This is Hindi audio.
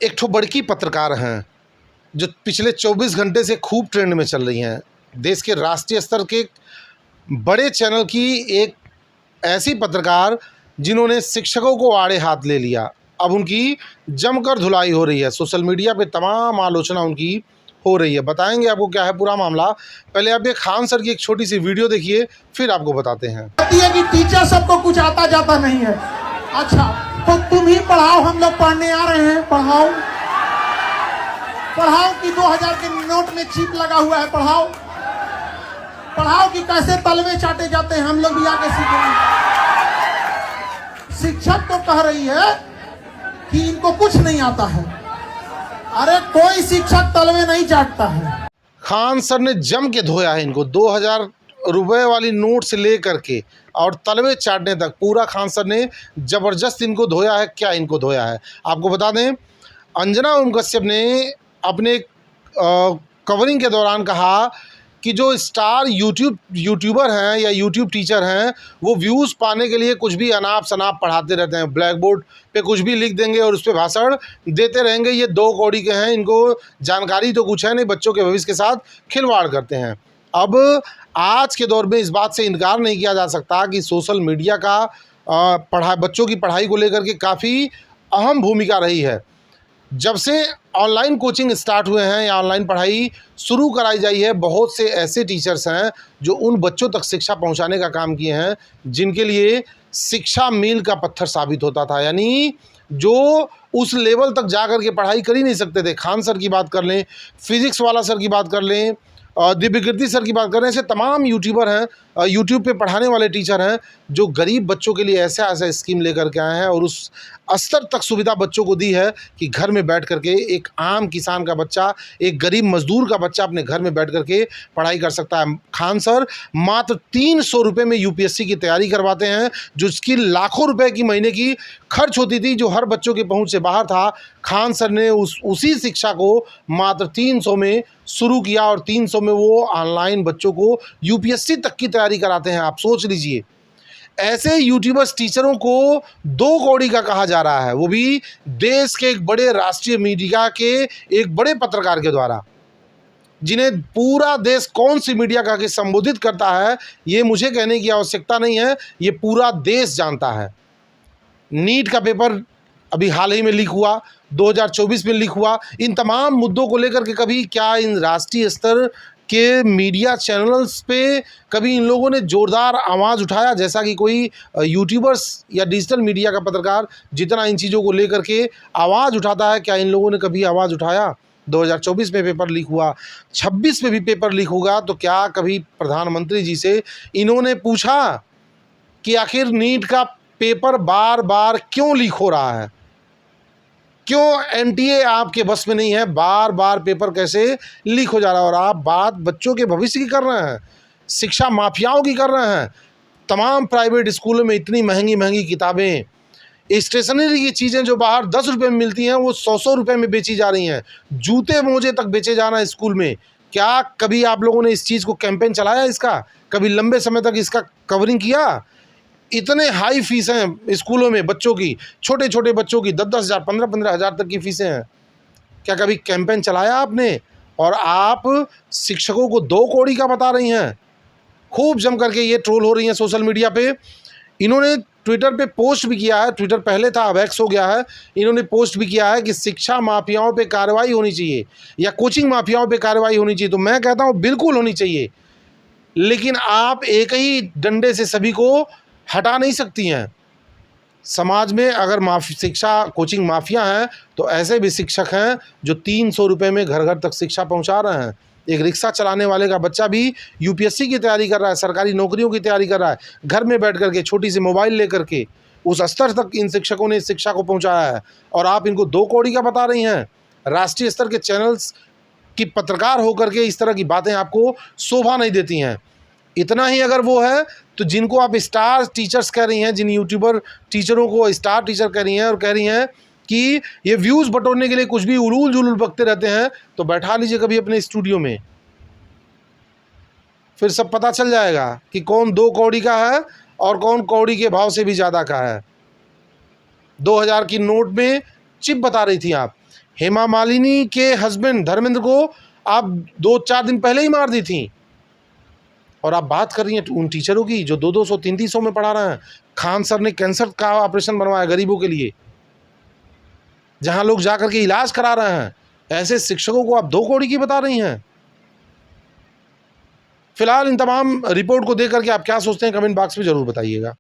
एक ठो बड़की पत्रकार हैं जो पिछले 24 घंटे से खूब ट्रेंड में चल रही हैं। देश के राष्ट्रीय स्तर के बड़े चैनल की एक ऐसी पत्रकार जिन्होंने शिक्षकों को आड़े हाथ ले लिया। अब उनकी जमकर धुलाई हो रही है, सोशल मीडिया पे तमाम आलोचना उनकी हो रही है। बताएंगे आपको क्या है पूरा मामला। पहले आप ये खान सर की एक छोटी सी वीडियो देखिए, फिर आपको बताते हैं। कि टीचर सबको कुछ आता जाता नहीं है। अच्छा तो तुम ही पढ़ाओ, हम लोग पढ़ने आ रहे हैं। पढ़ाओ पढ़ाओ कि 2000 के नोट में चिप लगा हुआ है। पढ़ाओ पढ़ाओ कि कैसे तलवे चाटे जाते हैं, हम लोग भी आके सीखेंगे। शिक्षक तो कह रही है कि इनको कुछ नहीं आता है। अरे कोई शिक्षक तलवे नहीं चाटता है। खान सर ने जम के धोया है इनको, 2000 रुपए वाली नोट से लेकर के और तलवे चाटने तक पूरा खान सर ने ज़बरदस्त इनको धोया है। क्या इनको धोया है आपको बता दें। अंजना ओम कश्यप ने अपने कवरिंग के दौरान कहा कि जो स्टार यूट्यूबर हैं या यूट्यूब टीचर हैं वो व्यूज़ पाने के लिए कुछ भी अनाप शनाप पढ़ाते रहते हैं। ब्लैक बोर्ड पे कुछ भी लिख देंगे और उस पर भाषण देते रहेंगे। ये 2 कौड़ी के हैं, इनको जानकारी तो कुछ है नहीं, बच्चों के भविष्य के साथ खिलवाड़ करते हैं। अब आज के दौर में इस बात से इनकार नहीं किया जा सकता कि सोशल मीडिया का बच्चों की पढ़ाई को लेकर के काफ़ी अहम भूमिका रही है। जब से ऑनलाइन कोचिंग स्टार्ट हुए हैं या ऑनलाइन पढ़ाई शुरू कराई जाई है, बहुत से ऐसे टीचर्स हैं जो उन बच्चों तक शिक्षा पहुंचाने का काम किए हैं जिनके लिए शिक्षा मील का पत्थर साबित होता था। यानी जो उस लेवल तक जा कर के पढ़ाई कर ही नहीं सकते थे। खान सर की बात कर लें, फिज़िक्स वाला सर की बात कर लें, दिव्यकीर्ति सर की बात करें, ऐसे तमाम यूट्यूबर हैं, यूट्यूब पे पढ़ाने वाले टीचर हैं जो गरीब बच्चों के लिए ऐसा ऐसा स्कीम लेकर के आए हैं और उस स्तर तक सुविधा बच्चों को दी है कि घर में बैठ करके एक आम किसान का बच्चा, एक गरीब मजदूर का बच्चा अपने घर में बैठ करके पढ़ाई कर सकता है। खान सर मात्र 300 रुपये में यूपीएससी की तैयारी करवाते हैं, जो इसकी लाखों रुपए की महीने की खर्च होती थी, जो हर बच्चों के पहुंच से बाहर था। खान सर ने उसी शिक्षा को मात्र 300 में शुरू किया और 300 में वो ऑनलाइन बच्चों को यूपीएससी तक की तैयारी कराते हैं। आप सोच लीजिए, ऐसे यूट्यूबर्स टीचरों को 2 कौड़ी का कहा जा रहा है, वो भी देश के एक बड़े राष्ट्रीय मीडिया के एक बड़े पत्रकार के द्वारा, जिन्हें पूरा देश कौन सी मीडिया का के संबोधित करता है ये मुझे कहने की आवश्यकता नहीं है, ये पूरा देश जानता है। नीट का पेपर अभी हाल ही में लीक हुआ, 2024 में लीक हुआ। इन तमाम मुद्दों को लेकर के कभी क्या इन राष्ट्रीय स्तर के मीडिया चैनल्स पे कभी इन लोगों ने ज़ोरदार आवाज़ उठाया, जैसा कि कोई यूट्यूबर्स या डिजिटल मीडिया का पत्रकार जितना इन चीज़ों को लेकर के आवाज़ उठाता है, क्या इन लोगों ने कभी आवाज़ उठाया। 2024 में पेपर लीक हुआ, 26 में भी पेपर लीक होगा, तो क्या कभी प्रधानमंत्री जी से इन्होंने पूछा कि आखिर नीट का पेपर बार बार क्यों लीक हो रहा है, क्यों एनटीए आपके बस में नहीं है, बार बार पेपर कैसे लीक हो जा रहा है। और आप बात बच्चों के भविष्य की कर रहे हैं, शिक्षा माफियाओं की कर रहे हैं। तमाम प्राइवेट स्कूलों में इतनी महंगी महंगी किताबें, स्टेशनरी की चीज़ें जो बाहर 10 रुपये में मिलती हैं वो 100 रुपये में बेची जा रही हैं। जूते मोजे तक बेचे जाना स्कूल में। क्या कभी आप लोगों ने इस चीज़ को कैंपेन चलाया, इसका कभी लंबे समय तक इसका कवरिंग किया। इतने हाई फीस हैं स्कूलों में बच्चों की, छोटे छोटे बच्चों की 10-10 हज़ार 15-15 हज़ार तक की फीसें हैं। क्या कभी कैंपेन चलाया आपने। और आप शिक्षकों को 2 कौड़ी का बता रही हैं। खूब जम करके ये ट्रोल हो रही हैं सोशल मीडिया पे। इन्होंने ट्विटर पे पोस्ट भी किया है, ट्विटर पहले था अब एक्स हो गया है, इन्होंने पोस्ट भी किया है कि शिक्षा माफियाओं पे कार्रवाई होनी चाहिए या कोचिंग माफियाओं पे कार्रवाई होनी चाहिए। तो मैं कहता हूँ बिल्कुल होनी चाहिए, लेकिन आप एक ही डंडे से सभी को हटा नहीं सकती हैं। समाज में अगर शिक्षा कोचिंग माफिया हैं तो ऐसे भी शिक्षक हैं जो 300 रुपये में घर घर तक शिक्षा पहुंचा रहे हैं। एक रिक्शा चलाने वाले का बच्चा भी यूपीएससी की तैयारी कर रहा है, सरकारी नौकरियों की तैयारी कर रहा है, घर में बैठ करके छोटी सी मोबाइल लेकर के। उस स्तर तक इन शिक्षकों ने शिक्षा को पहुँचाया है और आप इनको 2 कौड़ी का बता रही हैं। राष्ट्रीय स्तर के चैनल्स की पत्रकार होकर के इस तरह की बातें आपको शोभा नहीं देती हैं। इतना ही अगर वो है तो जिनको आप स्टार टीचर्स कह रही हैं, जिन यूट्यूबर टीचरों को स्टार टीचर कह रही हैं और कह रही हैं कि ये व्यूज़ बटोरने के लिए कुछ भी उलूल जुलूल बकते रहते हैं, तो बैठा लीजिए कभी अपने स्टूडियो में, फिर सब पता चल जाएगा कि कौन 2 कौड़ी का है और कौन कौड़ी के भाव से भी ज़्यादा का है। 2000 की नोट में चिप बता रही थी आप। हेमा मालिनी के हस्बैंड धर्मेंद्र को आप 2-4 दिन पहले ही मार दी थी, और आप बात कर रही हैं उन टीचरों की जो 200, 300 में पढ़ा रहे हैं। खान सर ने कैंसर का ऑपरेशन बनवाया गरीबों के लिए, जहां लोग जाकर के इलाज करा रहे हैं। ऐसे शिक्षकों को आप 2 कौड़ी की बता रही हैं। फिलहाल इन तमाम रिपोर्ट को देख करके आप क्या सोचते हैं, कमेंट बॉक्स में ज़रूर बताइएगा।